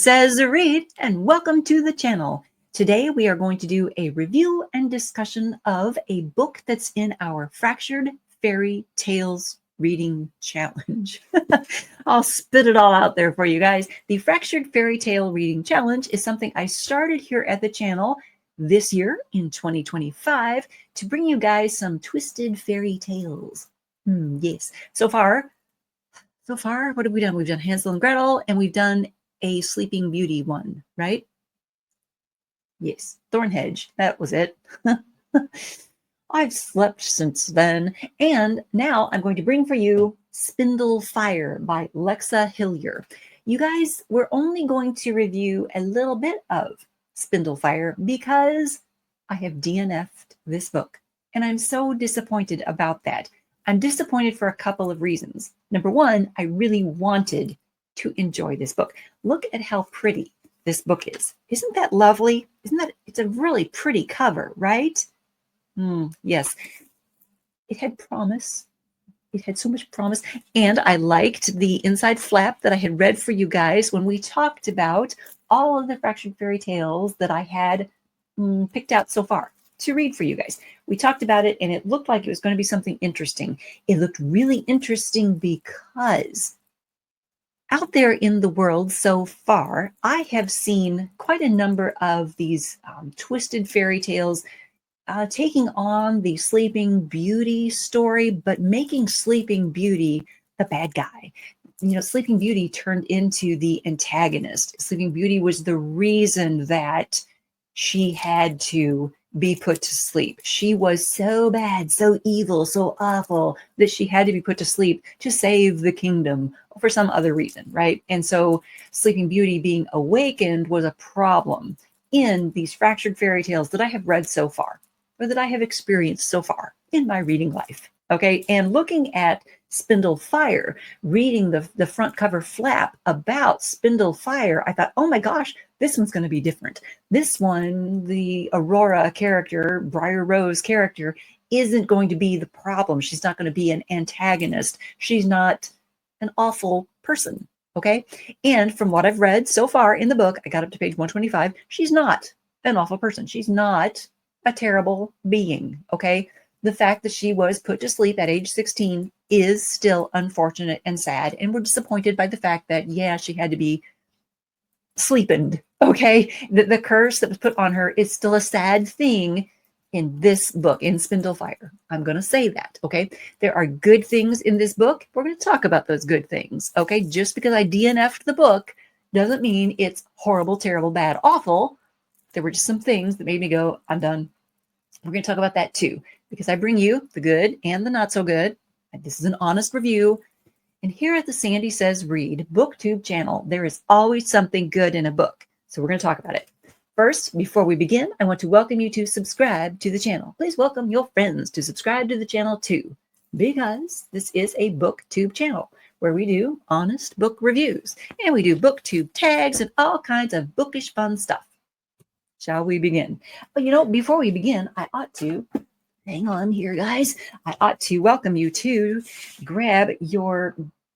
SandySaysRead, and welcome to the channel. Today we are going to do a review and discussion of a book that's in our Fractured Fairy Tales Reading Challenge. I'll spit it all out there for you guys. The Fractured Fairy Tale Reading Challenge is something I started here at the channel this year in 2025 to bring you guys some twisted fairy tales. Yes. So far, what have we done? We've done Hansel and Gretel, and we've done a Sleeping Beauty one, right? Yes, Thornhedge, that was it. I've slept since then, and now I'm going to bring for you Spindle Fire by Lexa Hillyer. You guys, we're only going to review a little bit of Spindle Fire because I have DNF'd this book, and I'm so disappointed about that. I'm disappointed for a couple of reasons. Number one, I really wanted to enjoy this book. Look at how pretty this book is. Isn't that lovely? It's a really pretty cover, right? Yes. It had promise. It had so much promise. And I liked the inside flap that I had read for you guys when we talked about all of the Fractured Fairy Tales that I had picked out so far to read for you guys. We talked about it and it looked like it was going to be something interesting. It looked really interesting because out there in the world so far, I have seen quite a number of these twisted fairy tales taking on the Sleeping Beauty story, but making Sleeping Beauty the bad guy. You know, Sleeping Beauty turned into the antagonist. Sleeping Beauty was the reason that she had to be put to sleep. She was so bad, so evil, so awful that she had to be put to sleep to save the kingdom for some other reason, right? And so Sleeping Beauty being awakened was a problem in these fractured fairy tales that I have read so far, or that I have experienced so far in my reading life. Okay, and looking at Spindle Fire, reading the front cover flap about Spindle Fire, I thought, oh my gosh, this one's going to be different. This one, the Aurora character, Briar Rose character, isn't going to be the problem. She's not going to be an antagonist. She's not an awful person, okay? And from what I've read so far in the book, I got up to page 125, she's not an awful person. She's not a terrible being, okay? The fact that she was put to sleep at age 16 is still unfortunate and sad. And we're disappointed by the fact that, yeah, she had to be sleepened, okay? The curse that was put on her is still a sad thing in this book, in Spindle Fire. I'm going to say that, okay? There are good things in this book. We're going to talk about those good things, okay? Just because I DNF'd the book doesn't mean it's horrible, terrible, bad, awful. There were just some things that made me go, I'm done. We're going to talk about that too, because I bring you the good and the not so good. And this is an honest review. And here at the Sandy Says Read BookTube channel, there is always something good in a book. So we're going to talk about it. First, before we begin, I want to welcome you to subscribe to the channel. Please welcome your friends to subscribe to the channel too, because this is a BookTube channel where we do honest book reviews and we do BookTube tags and all kinds of bookish fun stuff. Shall we begin? But you know, before we begin, I ought to, hang on here, guys. I ought to welcome you to grab your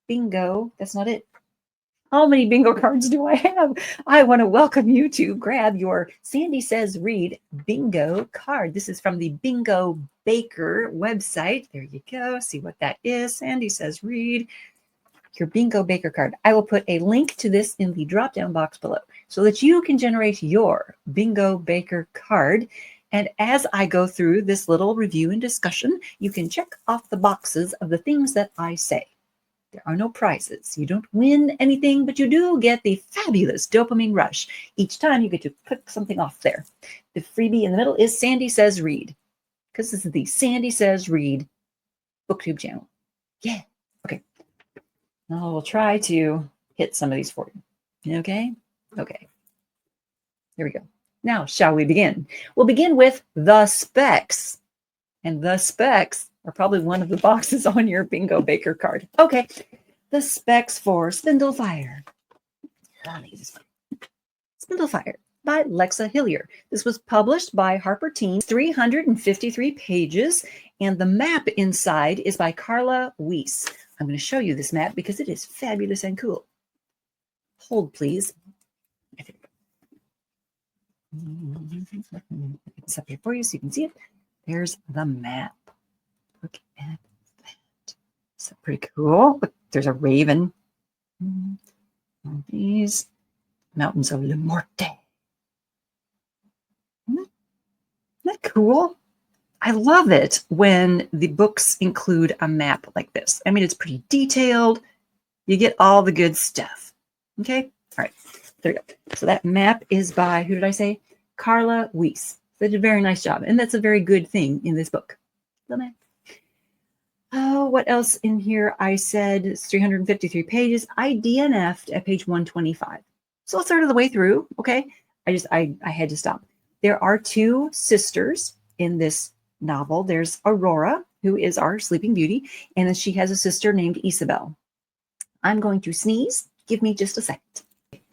bingo. That's not it. How many bingo cards do I have? I want to welcome you to grab your Sandy Says Read bingo card. This is from the Bingo Baker website. There you go. See what that is. Sandy Says Read. Your Bingo Baker card. I will put a link to this in the drop-down box below so that you can generate your Bingo Baker card. And as I go through this little review and discussion, you can check off the boxes of the things that I say. There are no prizes. You don't win anything, but you do get the fabulous dopamine rush. Each time you get to click something off there. The freebie in the middle is Sandy Says Read, because this is the Sandy Says Read BookTube channel. Yeah. Okay. Now we'll try to hit some of these for you. Okay? Okay. Here we go. Now, shall we begin? We'll begin with the specs. And the specs are probably one of the boxes on your Bingo Baker card. Okay. The specs for Spindle Fire. Spindle Fire by Lexa Hillyer. This was published by Harper Teen, 353 pages, and the map inside is by Carla Weiss. I'm going to show you this map because it is fabulous and cool. Hold, please. It's up here for you so you can see it. There's the map. Look at that. Is that pretty cool? Look, there's a raven. These mountains of Le Morte. Isn't that cool? I love it when the books include a map like this. I mean, it's pretty detailed. You get all the good stuff. Okay? All right. There we go. So that map is by, who did I say? Carla Weiss. They did a very nice job. And that's a very good thing in this book. The map. Oh, what else in here? I said it's 353 pages. I DNF'd at page 125. So a third of the way through. Okay. I had to stop. There are two sisters in this novel. There's Aurora, who is our Sleeping Beauty, and then she has a sister named Isabel. I'm going to sneeze. Give me just a second.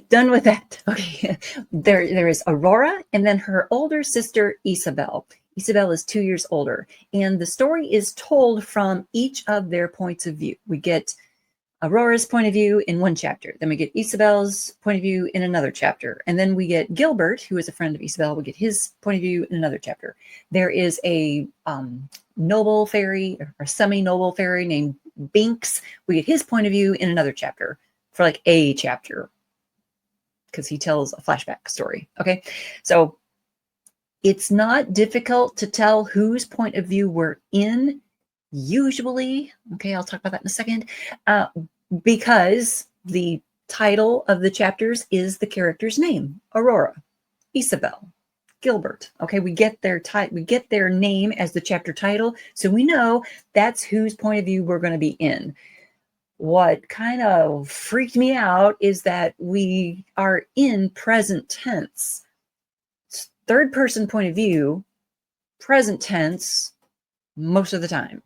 Done with that. Okay. There is Aurora and then her older sister, Isabel. Isabel is 2 years older, and the story is told from each of their points of view. We get Aurora's point of view in one chapter. Then we get Isabel's point of view in another chapter. And then we get Gilbert, who is a friend of Isabel. We get his point of view in another chapter. There is a noble fairy or semi-noble fairy named Binks. We get his point of view in another chapter for like a chapter because he tells a flashback story. Okay. So it's not difficult to tell whose point of view we're in usually. Okay. I'll talk about that in a second. Because the title of the chapters is the character's name: Aurora, Isabel, Gilbert. Okay, we get their name as the chapter title, so we know that's whose point of view we're going to be in. What kind of freaked me out is that we are in present tense, third person point of view, present tense most of the time.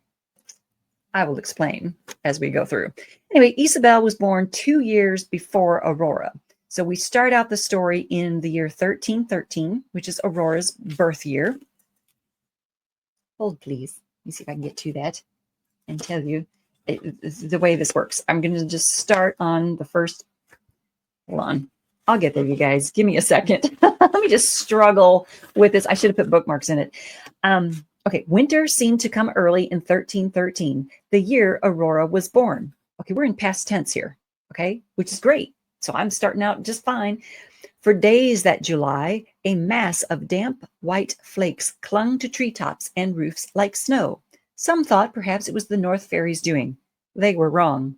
I will explain as we go through. Anyway, Isabel was born 2 years before Aurora. So we start out the story in the year 1313, which is Aurora's birth year. Hold, please. Let me see if I can get to that and tell you the way this works. I'm going to just start on the first. Hold on. I'll get there, you guys. Give me a second. Let me just struggle with this. I should have put bookmarks in it. Okay, winter seemed to come early in 1313, the year Aurora was born. Okay, we're in past tense here, okay, which is great. So I'm starting out just fine. For days that July, a mass of damp white flakes clung to treetops and roofs like snow. Some thought perhaps it was the North Fairy's doing. They were wrong.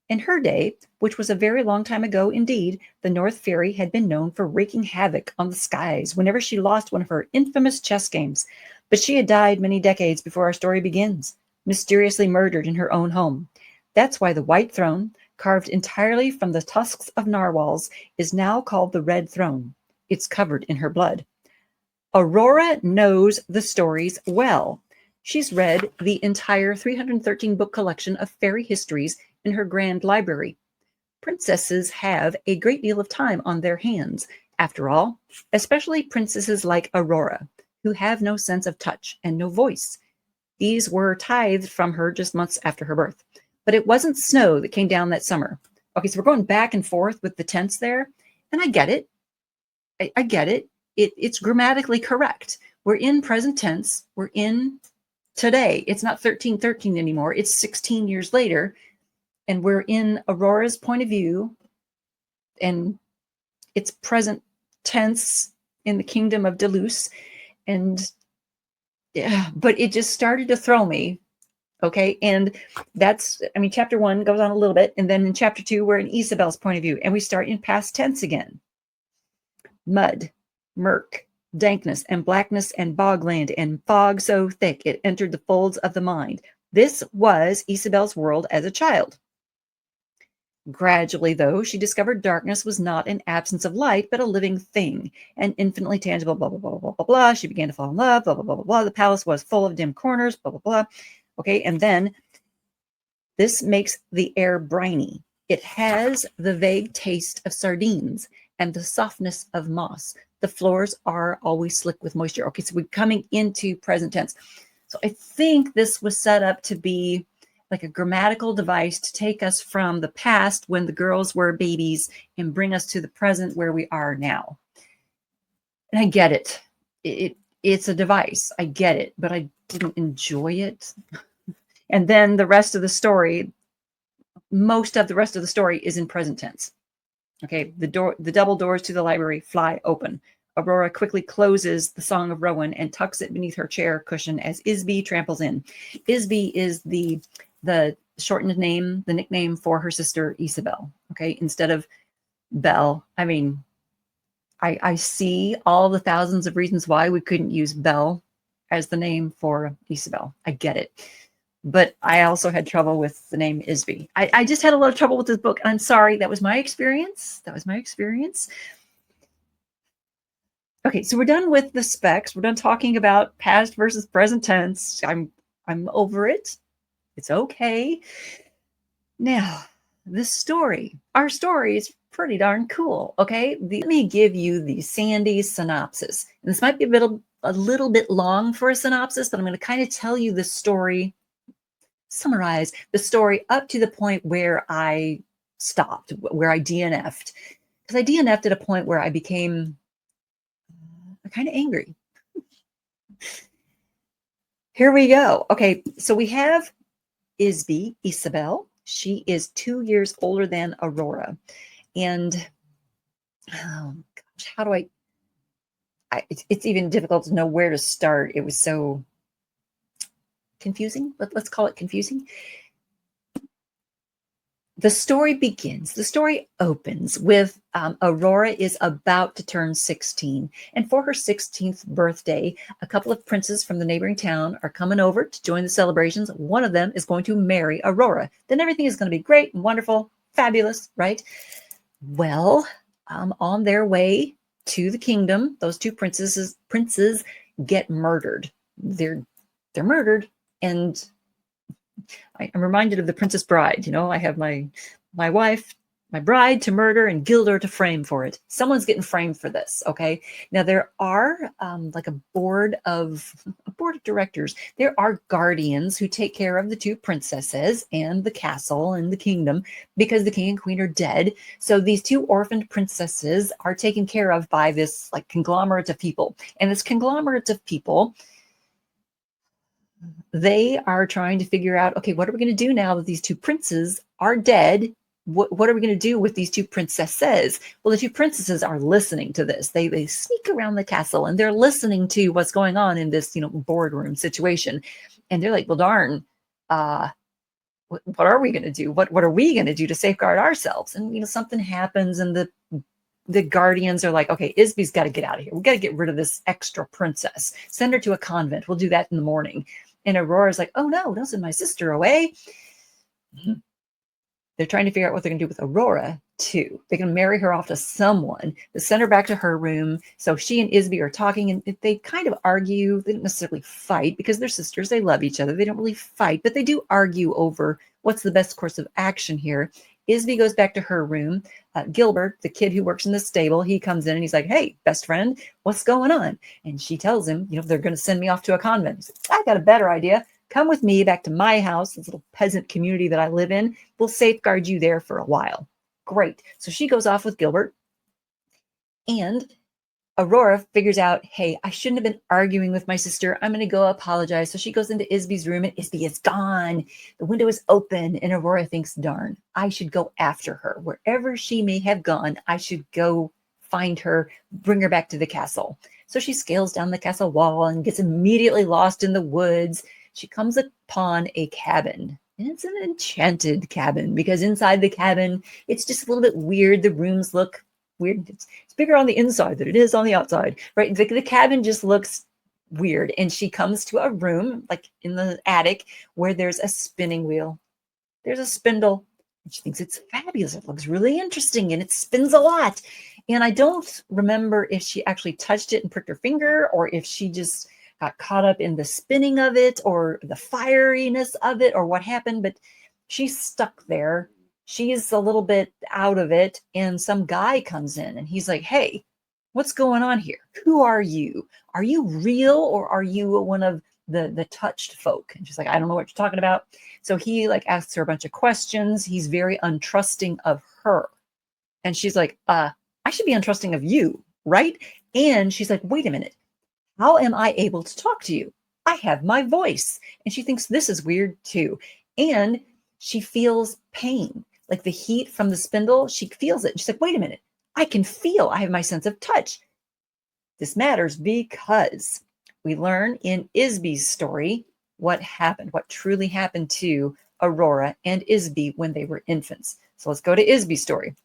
In her day, which was a very long time ago indeed, the North Fairy had been known for wreaking havoc on the skies whenever she lost one of her infamous chess games. But she had died many decades before our story begins, mysteriously murdered in her own home. That's why the white throne, carved entirely from the tusks of narwhals, is now called the Red Throne. It's covered in her blood. Aurora knows the stories well. She's read the entire 313 book collection of fairy histories in her grand library. Princesses have a great deal of time on their hands, after all, especially princesses like Aurora, who have no sense of touch and no voice. These were tithed from her just months after her birth. But it wasn't snow that came down that summer. Okay, so we're going back and forth with the tense there, and I get it. I get it. It's grammatically correct. We're in present tense. We're in today. It's not 1313 anymore. It's 16 years later, and we're in Aurora's point of view, and it's present tense in the kingdom of Deleuze. And yeah, but it just started to throw me. Okay. And that's, I mean, chapter 1 goes on a little bit. And then in chapter 2, we're in Isabel's point of view, and we start in past tense again. Mud, murk, dankness and blackness and bogland and fog so thick it entered the folds of the mind. This was Isabel's world as a child. Gradually, though, she discovered darkness was not an absence of light, but a living thing, an infinitely tangible, blah, blah, blah, blah, blah, blah. She began to fall in love, blah, blah, blah, blah, blah. The palace was full of dim corners, blah, blah, blah. Okay, and then this makes the air briny. It has the vague taste of sardines and the softness of moss. The floors are always slick with moisture. Okay, so we're coming into present tense. So I think this was set up to be like a grammatical device to take us from the past when the girls were babies and bring us to the present where we are now. And I get it. It's a device. I get it, but I didn't enjoy it. And then the rest of the story, most of the rest of the story is in present tense. Okay, the double doors to the library fly open. Aurora quickly closes the Song of Rowan and tucks it beneath her chair cushion as Isby tramples in. Isby is the shortened name, the nickname for her sister Isabel. Okay, instead of Belle. I mean, I see all the thousands of reasons why we couldn't use Belle as the name for Isabel. I get it. But I also had trouble with the name Isby. I just had a lot of trouble with this book. I'm sorry. That was my experience. That was my experience. Okay, so we're done with the specs. We're done talking about past versus present tense. I'm over it. It's okay. Now, this story, our story is pretty darn cool. Okay, let me give you the Sandy synopsis. And this might be a little bit long for a synopsis, but I'm going to kind of tell you the story, summarize the story up to the point where I stopped, where I DNF'd. Because I DNF'd at a point where I became kind of angry. Here we go. Okay, so we have Isby, Isabel. She is 2 years older than Aurora. And oh gosh, how do it's even difficult to know where to start. It was so confusing, but let's call it confusing. The story opens with Aurora is about to turn 16. And for her 16th birthday, a couple of princes from the neighboring town are coming over to join the celebrations. One of them is going to marry Aurora. Then everything is going to be great and wonderful, fabulous, right? Well, on their way to the kingdom, those two princes get murdered. They're murdered, and I'm reminded of The Princess Bride. You know, I have my wife, my bride to murder, and Gilder to frame for it. Someone's getting framed for this. Okay. Now there are like a board of directors. There are guardians who take care of the two princesses and the castle and the kingdom because the king and queen are dead. So these two orphaned princesses are taken care of by this like conglomerate of people, and this conglomerate of people, they are trying to figure out, okay, what are we going to do now that these two princes are dead? What are we going to do with these two princesses? Well, the two princesses are listening to this. They sneak around the castle and they're listening to what's going on in this, boardroom situation. And they're like, well, darn, what are we going to do? What are we going to do to safeguard ourselves? And, something happens and the guardians are like, okay, Isby's got to get out of here. We got to get rid of this extra princess. Send her to a convent. We'll do that in the morning. And Aurora's like, oh no, don't send my sister away. Mm-hmm. They're trying to figure out what they're going to do with Aurora too. They're going to marry her off to someone. They send her back to her room. So she and Isby are talking, and they kind of argue. They don't necessarily fight because they're sisters. They love each other. They don't really fight, but they do argue over what's the best course of action here. Isby goes back to her room. Gilbert, the kid who works in the stable, he comes in and he's like, hey, best friend, what's going on? And she tells him, they're going to send me off to a convent. He's like, I got a better idea. Come with me back to my house, this little peasant community that I live in. We'll safeguard you there for a while. Great. So she goes off with Gilbert. And Aurora figures out, hey, I shouldn't have been arguing with my sister. I'm going to go apologize. So she goes into Isby's room and Isby is gone. The window is open and Aurora thinks, darn, I should go after her. Wherever she may have gone, I should go find her, bring her back to the castle. So she scales down the castle wall and gets immediately lost in the woods. She comes upon a cabin. And it's an enchanted cabin because inside the cabin, it's just a little bit weird. The rooms look weird. It's bigger on the inside than it is on the outside, right? The cabin just looks weird. And she comes to a room, like in the attic, where there's a spinning wheel. There's a spindle. And she thinks it's fabulous. It looks really interesting and it spins a lot. And I don't remember if she actually touched it and pricked her finger or if she just got caught up in the spinning of it or the fieriness of it or what happened, but she's stuck there. She's a little bit out of it, and some guy comes in and he's like, hey, what's going on here? Who are you? Are you real or are you one of the touched folk? And she's like, I don't know what you're talking about. So he asks her a bunch of questions. He's very untrusting of her. And she's like, I should be untrusting of you. right? And she's like, wait a minute, how am I able to talk to you? I have my voice. And she thinks this is weird too. And she feels pain, like the heat from the spindle. She feels it. She's like, wait a minute, I can feel, I have my sense of touch. This matters because we learn in Isby's story what happened, what truly happened to Aurora and Isby when they were infants. So let's go to Isby's story.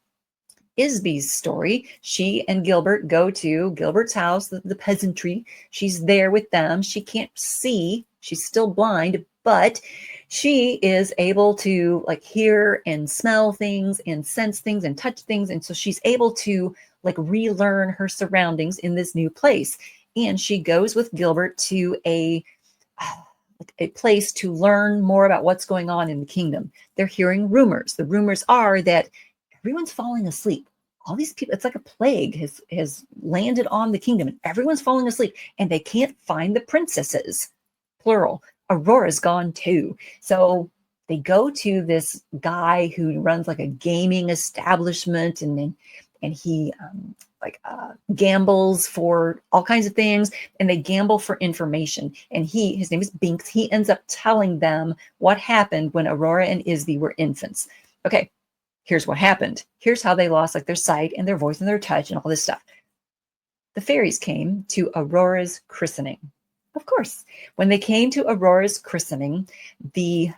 Isby's story, she and Gilbert go to Gilbert's house, the peasantry. She's there with them. She can't see. She's still blind, but she is able to like hear and smell things and sense things and touch things. And so she's able to like relearn her surroundings in this new place. And she goes with Gilbert to a place to learn more about what's going on in the kingdom. They're hearing rumors. The rumors are that everyone's falling asleep. All these people, it's like a plague has landed on the kingdom and everyone's falling asleep and they can't find the princesses, plural. Aurora's gone too. So they go to this guy who runs like a gaming establishment and he gambles for all kinds of things, and they gamble for information. And his name is Binks. He ends up telling them what happened when Aurora and Isby were infants. Okay, here's what happened. Here's how they lost like their sight and their voice and their touch and all this stuff. The fairies came to Aurora's christening. Of course, when they came to Aurora's christening, the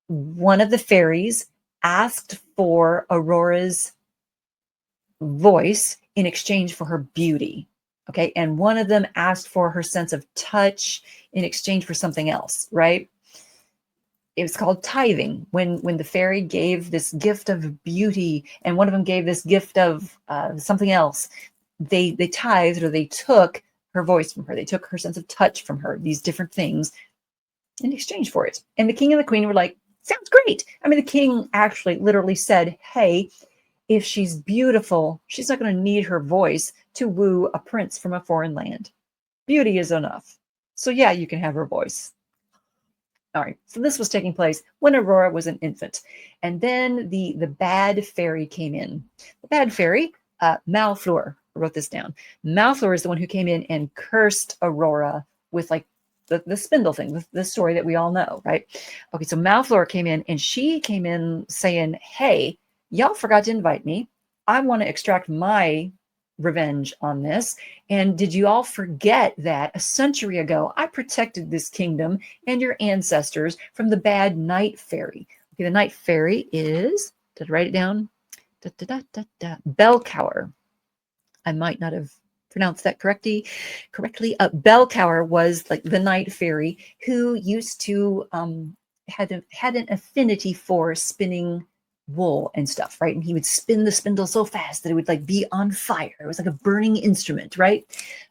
one of the fairies asked for Aurora's voice in exchange for her beauty. Okay, and one of them asked for her sense of touch in exchange for something else, right? It was called tithing when the fairy gave this gift of beauty and one of them gave this gift of something else. They tithed, or they took her voice from her. They took her sense of touch from her, these different things in exchange for it. And the king and the queen were like, sounds great. I mean, the king actually literally said, hey, if she's beautiful, she's not going to need her voice to woo a prince from a foreign land. Beauty is enough. So yeah, you can have her voice. All right, so this was taking place when Aurora was an infant. And then the bad fairy came in. The bad fairy, Malfleur, I wrote this down. Malfleur is the one who came in and cursed Aurora with like the spindle thing, the story that we all know, right? Okay, so Malfleur came in and she came in saying, hey, y'all forgot to invite me. I want to extract my revenge on this. And did you all forget that a century ago, I protected this kingdom and your ancestors from the bad night fairy? Okay, the night fairy is, did I write it down? Bellcower. I might not have pronounced that correctly. Bellcower was like the night fairy who used to had an affinity for spinning wool and stuff, right? And he would spin the spindle so fast that it would like be on fire. It was like a burning instrument, right?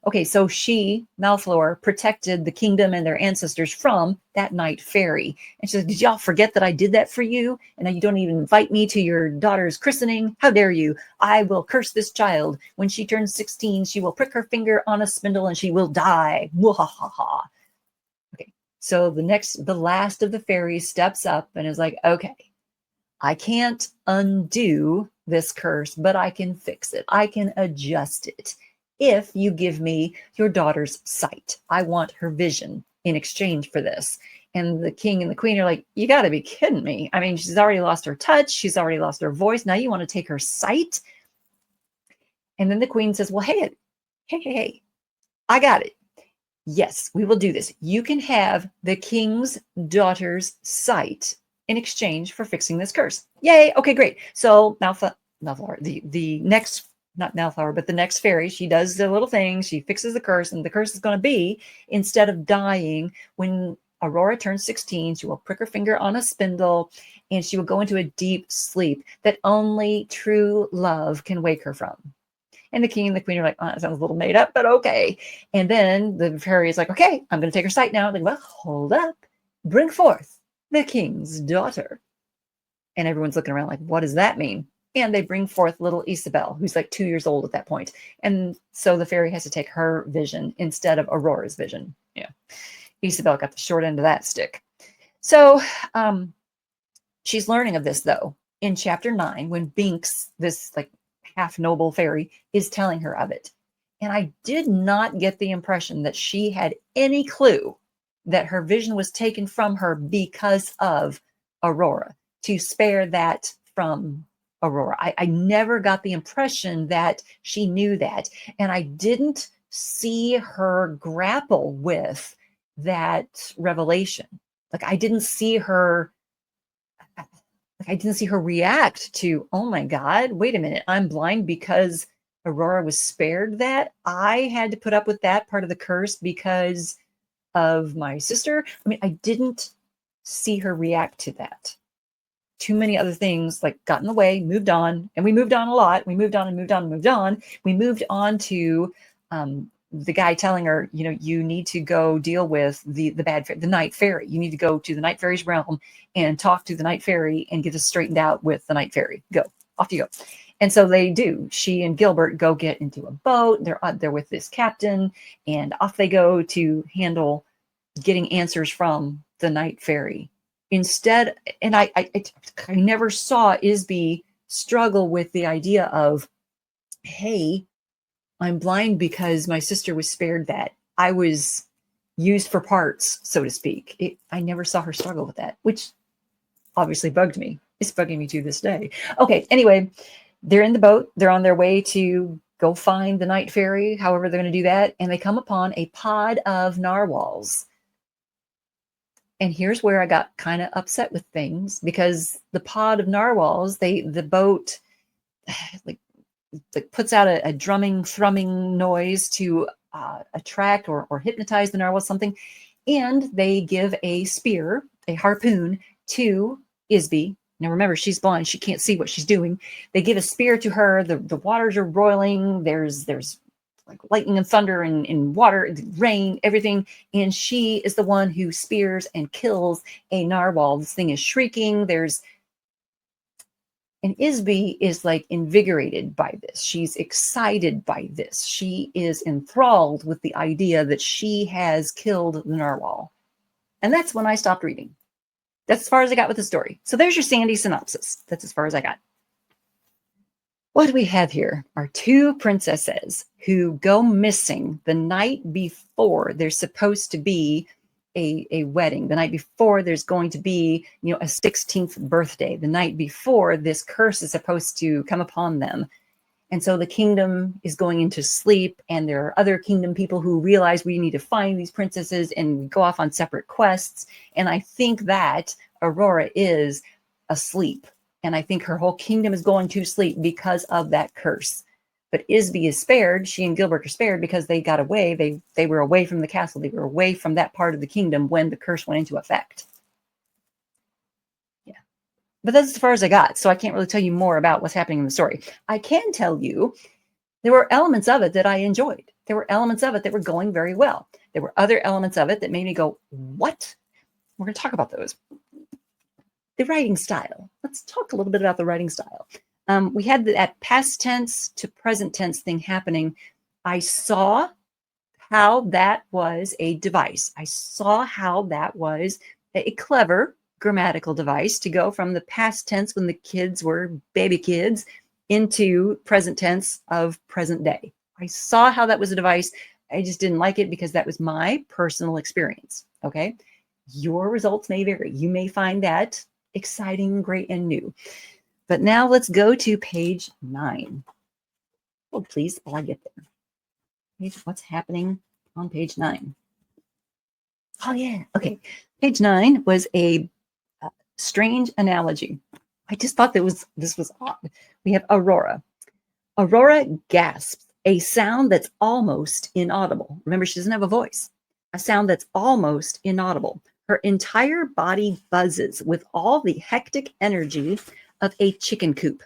Okay, so she, Malfleur, protected the kingdom and their ancestors from that night fairy. And she said, did y'all forget that I did that for you? And now you don't even invite me to your daughter's christening? How dare you? I will curse this child. When she turns 16, she will prick her finger on a spindle and she will die. Mwahaha. Okay, so the last of the fairies steps up and is like, okay, I can't undo this curse, but I can fix it. I can adjust it if you give me your daughter's sight. I want her vision in exchange for this. And the king and the queen are like, you got to be kidding me. I mean, she's already lost her touch. She's already lost her voice. Now you want to take her sight? And then the queen says, well, hey, I got it. Yes, we will do this. You can have the king's daughter's sight in exchange for fixing this curse. Yay. Okay, great. So Malfleur, the next, not Malfleur, but the next fairy, she does the little thing. She fixes the curse, and the curse is going to be, instead of dying, when Aurora turns 16, she will prick her finger on a spindle and she will go into a deep sleep that only true love can wake her from. And the king and the queen are like, oh, that sounds a little made up, but okay. And then the fairy is like, okay, I'm going to take her sight now. Like, well, hold up. Bring forth the king's daughter. And everyone's looking around like, what does that mean? And they bring forth little Isabel, who's like 2 years old at that point. And so the fairy has to take her vision instead of Aurora's vision. Yeah. Isabel got the short end of that stick. So she's learning of this, though, in chapter 9, when Binks, this like half noble fairy, is telling her of it. And I did not get the impression that she had any clue that her vision was taken from her because of Aurora, to spare that from Aurora. I never got the impression that she knew that. And I didn't see her grapple with that revelation. Like I didn't see her react to, oh my God, wait a minute, I'm blind because Aurora was spared that. I had to put up with that part of the curse because of my sister. I mean, I didn't see her react to that. Too many other things like got in the way, moved on, and we moved on a lot. We moved on and moved on and moved on. We moved on to the guy telling her, you know, you need to go deal with the night fairy. You need to go to the night fairy's realm and talk to the night fairy and get this straightened out with the night fairy. Go, off you go. And so they do. She and Gilbert go get into a boat. They're with this captain, and off they go to handle getting answers from the night fairy. Instead, and I never saw Isby struggle with the idea of, hey, I'm blind because my sister was spared that. I was used for parts, so to speak. I never saw her struggle with that, which obviously bugged me. It's bugging me to this day. Okay, anyway, they're in the boat. They're on their way to go find the night fairy, however they're going to do that, and they come upon a pod of narwhals. And here's where I got kind of upset with things, because the pod of narwhals, the boat like puts out a drumming, thrumming noise to attract or hypnotize the narwhals, something. And they give a spear, a harpoon, to Isby. Now remember, she's blind. She can't see what she's doing. They give a spear to her. The waters are roiling. There's like lightning and thunder and water, rain, everything. And she is the one who spears and kills a narwhal. This thing is shrieking. And Isby is like invigorated by this. She's excited by this. She is enthralled with the idea that she has killed the narwhal. And that's when I stopped reading. That's as far as I got with the story. So there's your Sandy synopsis. That's as far as I got. What we have here are two princesses who go missing the night before there's supposed to be a wedding, the night before there's going to be, you know, a 16th birthday, the night before this curse is supposed to come upon them. And so the kingdom is going into sleep, and there are other kingdom people who realize we need to find these princesses, and we go off on separate quests. And I think that Aurora is asleep. And I think her whole kingdom is going to sleep because of that curse. But Isby is spared. She and Gilbert are spared because they got away. They were away from the castle. They were away from that part of the kingdom when the curse went into effect. Yeah. But that's as far as I got. So I can't really tell you more about what's happening in the story. I can tell you there were elements of it that I enjoyed. There were elements of it that were going very well. There were other elements of it that made me go, what? We're going to talk about those. The writing style. Let's talk a little bit about the writing style. We had that past tense to present tense thing happening. I saw how that was a device. I saw how that was a clever grammatical device to go from the past tense when the kids were baby kids into present tense of present day. I saw how that was a device. I just didn't like it because that was my personal experience. Okay. Your results may vary. You may find that exciting, great, and new. But now let's go to page 9. Oh, please, while I get there. What's happening on page 9? Oh, yeah. Okay. Page 9 was a strange analogy. I just thought this was odd. We have Aurora. Aurora gasps, a sound that's almost inaudible. Remember, she doesn't have a voice. A sound that's almost inaudible. Her entire body buzzes with all the hectic energy of a chicken coop.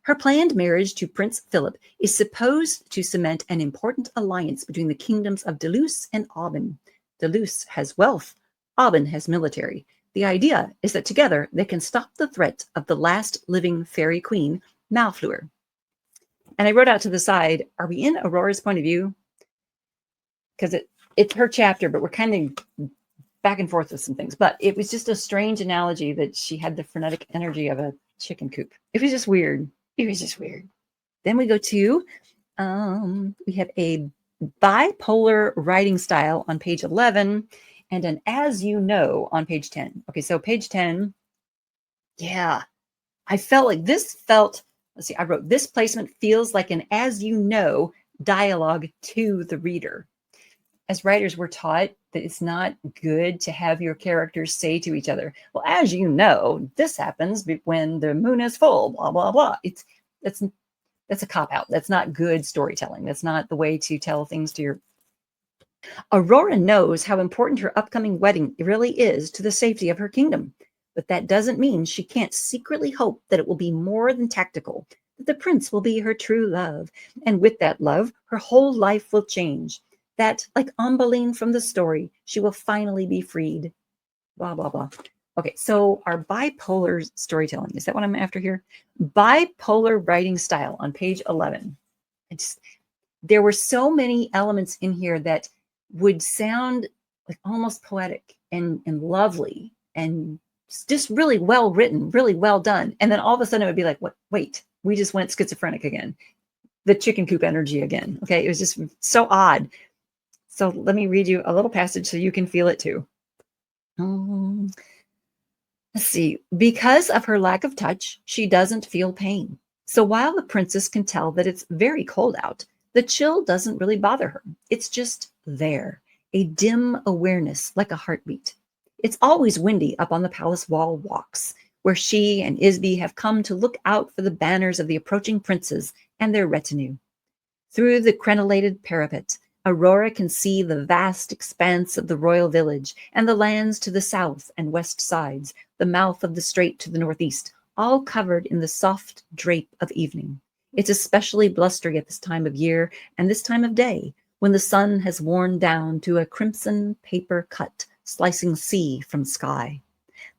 Her planned marriage to Prince Philip is supposed to cement an important alliance between the kingdoms of Deleuze and Aubin. Deleuze has wealth, Aubin has military. The idea is that together they can stop the threat of the last living fairy queen, Malfleur. And I wrote out to the side, are we in Aurora's point of view? Because it's her chapter, but we're kind of back and forth with some things. But it was just a strange analogy that she had the frenetic energy of a chicken coop. It was just weird. It was just weird. Then we go to, we have a bipolar writing style on page 11 and an as you know on page 10. Okay, so page 10, yeah, I felt like this felt, let's see, I wrote, this placement feels like an as you know dialogue to the reader. As writers, we're taught that it's not good to have your characters say to each other, well, as you know, this happens when the moon is full, blah, blah, blah. That's a cop-out. That's not good storytelling. That's not the way to tell things to your... Aurora knows how important her upcoming wedding really is to the safety of her kingdom, but that doesn't mean she can't secretly hope that it will be more than tactical, that the prince will be her true love, and with that love, her whole life will change. That, like Ambeline from the story, she will finally be freed. Blah, blah, blah. Okay, so our bipolar storytelling, is that what I'm after here? Bipolar writing style on page 11. There were so many elements in here that would sound like almost poetic and lovely and just really well written, really well done. And then all of a sudden it would be like, what? Wait, we just went schizophrenic again. The chicken coop energy again. Okay, it was just so odd. So let me read you a little passage so you can feel it too. Let's see. Because of her lack of touch, she doesn't feel pain. So while the princess can tell that it's very cold out, the chill doesn't really bother her. It's just there, a dim awareness like a heartbeat. It's always windy up on the palace wall walks, where she and Isby have come to look out for the banners of the approaching princes and their retinue. Through the crenellated parapet, Aurora can see the vast expanse of the royal village and the lands to the south and west sides, the mouth of the strait to the northeast, all covered in the soft drape of evening. It's especially blustery at this time of year and this time of day, when the sun has worn down to a crimson paper cut, slicing sea from sky.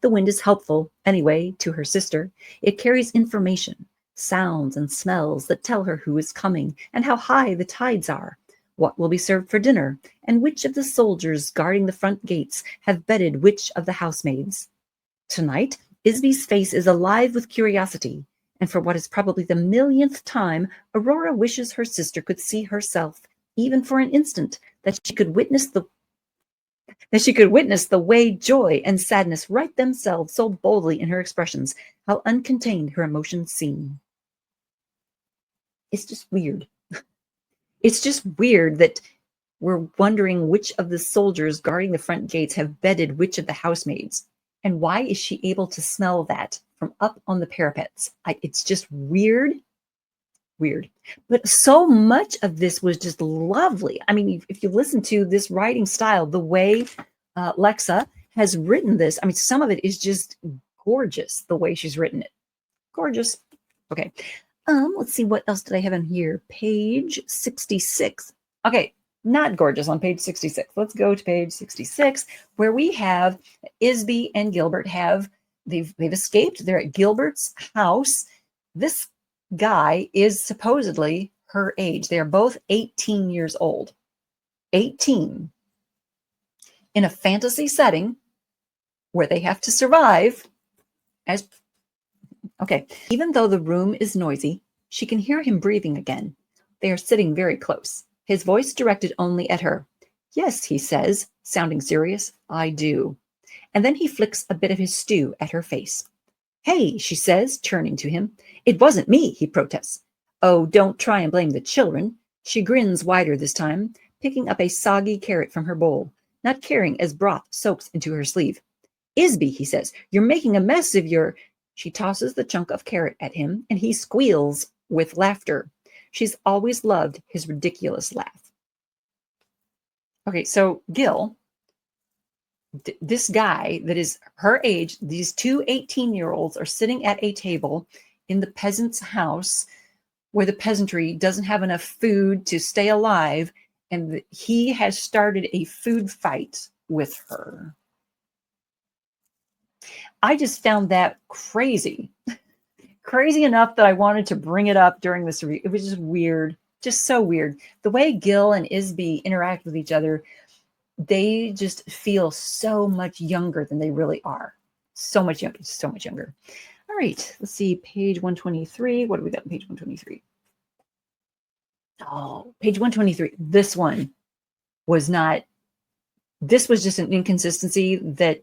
The wind is helpful, anyway, to her sister. It carries information, sounds and smells that tell her who is coming and how high the tides are, what will be served for dinner, and which of the soldiers guarding the front gates have bedded which of the housemaids. Tonight, Isby's face is alive with curiosity, and for what is probably the millionth time, Aurora wishes her sister could see herself, even for an instant, that she could witness the way joy and sadness write themselves so boldly in her expressions, how uncontained her emotions seem. It's just weird. It's just weird that we're wondering which of the soldiers guarding the front gates have bedded which of the housemaids. And why is she able to smell that from up on the parapets? It's just weird. But so much of this was just lovely. I mean, if you listen to this writing style, the way Lexa has written this, I mean, some of it is just gorgeous, the way she's written it. Gorgeous. Okay. Let's see, what else did I have in here? Page 66. Okay, not gorgeous on page 66. Let's go to page 66, where we have Isby and Gilbert they've escaped. They're at Gilbert's house. This guy is supposedly her age. They are both 18 years old. 18. In a fantasy setting where they have to survive as... Okay, even though the room is noisy, she can hear him breathing again. They are sitting very close, his voice directed only at her. Yes, he says, sounding serious, I do. And then he flicks a bit of his stew at her face. Hey, she says, turning to him. It wasn't me, he protests. Oh, don't try and blame the children. She grins wider this time, picking up a soggy carrot from her bowl, not caring as broth soaks into her sleeve. Isby, he says, you're making a mess of your... She tosses the chunk of carrot at him, and he squeals with laughter. She's always loved his ridiculous laugh. Okay, so Gil, this guy that is her age, these two 18-year-olds are sitting at a table in the peasant's house where the peasantry doesn't have enough food to stay alive, and he has started a food fight with her. I just found that crazy. Crazy enough that I wanted to bring it up during this review. It was just weird, just so weird. The way Gil and Isby interact with each other, they just feel so much younger than they really are. So much younger, so much younger. All right, let's see, page 123. What do we got on page 123? Oh, page 123. This one was not, this was just an inconsistency that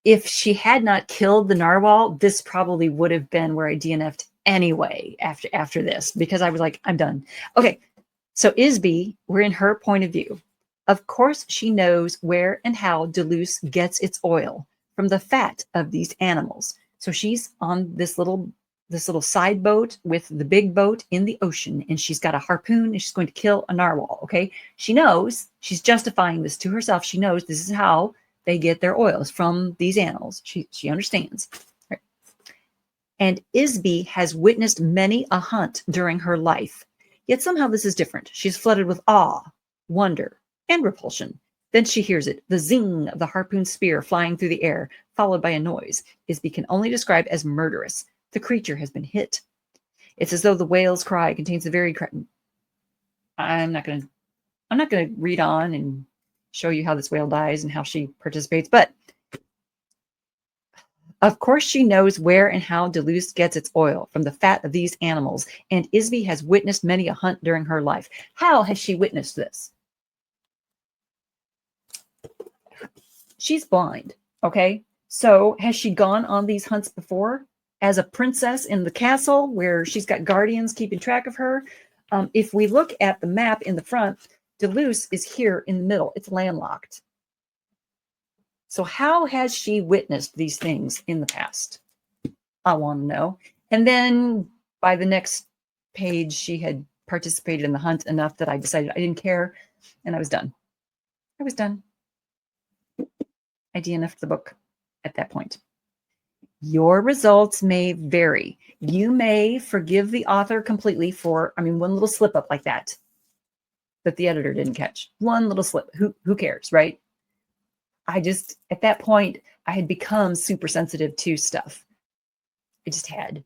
if she had not killed the narwhal, this probably would have been where I DNF'd anyway after this, because I was like, I'm done. Okay, so Isby, we're in her point of view. Of course, she knows where and how Deleuze gets its oil from the fat of these animals. So she's on this little side boat with the big boat in the ocean, and she's got a harpoon and she's going to kill a narwhal. Okay, she knows, she's justifying this to herself. She knows this is how they get their oils, from these animals. She understands. Right. And Isby has witnessed many a hunt during her life. Yet somehow this is different. She's flooded with awe, wonder, and repulsion. Then she hears it, the zing of the harpoon spear flying through the air, followed by a noise Isby can only describe as murderous. The creature has been hit. It's as though the whale's cry contains the very I'm not going to read on and show you how this whale dies and how she participates, but of course she knows where and how Deleuze gets its oil, from the fat of these animals, and Isby has witnessed many a hunt during her life. How has she witnessed this? She's blind, okay? So has she gone on these hunts before as a princess in the castle where she's got guardians keeping track of her? If we look at the map in the front, Deleuze is here in the middle. It's landlocked. So how has she witnessed these things in the past? I want to know. And then by the next page, she had participated in the hunt enough that I decided I didn't care, and I was done. I was done. I DNF'd the book at that point. Your results may vary. You may forgive the author completely for, one little slip up like that the editor didn't catch. One little slip. Who cares, right? At that point, I had become super sensitive to stuff. I just had.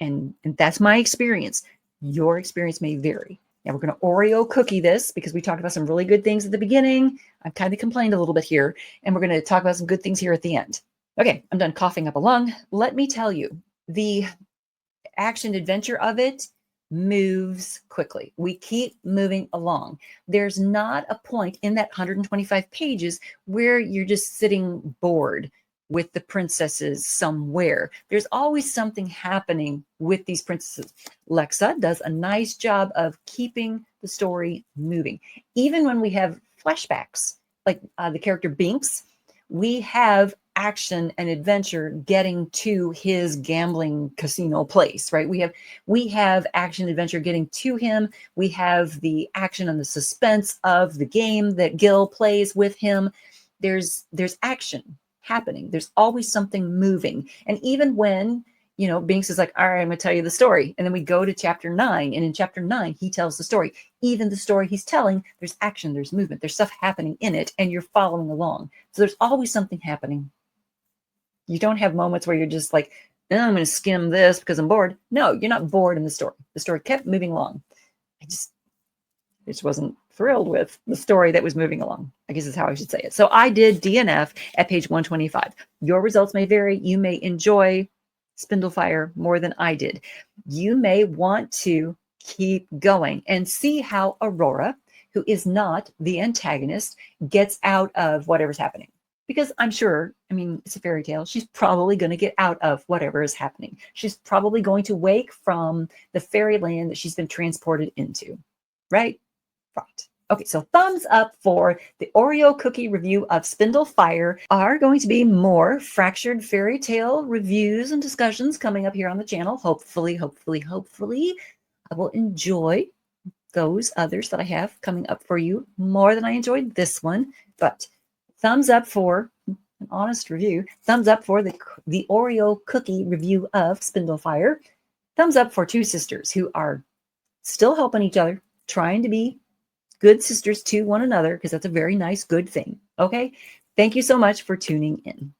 And that's my experience. Your experience may vary. Now we're going to Oreo cookie this, because we talked about some really good things at the beginning. I've kind of complained a little bit here, and we're going to talk about some good things here at the end. Okay, I'm done coughing up a lung. Let me tell you, the action adventure of it moves quickly. We keep moving along. There's not a point in that 125 pages where you're just sitting bored with the princesses somewhere. There's always something happening with these princesses. Lexa does a nice job of keeping the story moving. Even when we have flashbacks, like the character Binks, we have action and adventure getting to his gambling casino place, right? We have action adventure getting to him. We have the action and the suspense of the game that Gil plays with him. There's action happening. There's always something moving. And even when, Binks is like, all right, I'm going to tell you the story. And then we go to chapter 9. And in chapter 9, he tells the story. Even the story he's telling, there's action, there's movement, there's stuff happening in it, and you're following along. So there's always something happening. You don't have moments where you're just like, oh, I'm going to skim this because I'm bored. No, you're not bored in the story. The story kept moving along. I just wasn't thrilled with the story that was moving along, I guess is how I should say it. So I did DNF at page 125. Your results may vary. You may enjoy Spindle Fire more than I did. You may want to keep going and see how Aurora, who is not the antagonist, gets out of whatever's happening. Because I'm sure, it's a fairy tale. She's probably going to get out of whatever is happening. She's probably going to wake from the fairyland that she's been transported into. Right? Right. Okay, so thumbs up for the Oreo cookie review of Spindle Fire. Are going to be more fractured fairy tale reviews and discussions coming up here on the channel. Hopefully, I will enjoy those others that I have coming up for you more than I enjoyed this one. But thumbs up for an honest review. Thumbs up for the Oreo cookie review of Spindle Fire. Thumbs up for two sisters who are still helping each other, trying to be good sisters to one another, because that's a very nice, good thing. Okay? Thank you so much for tuning in.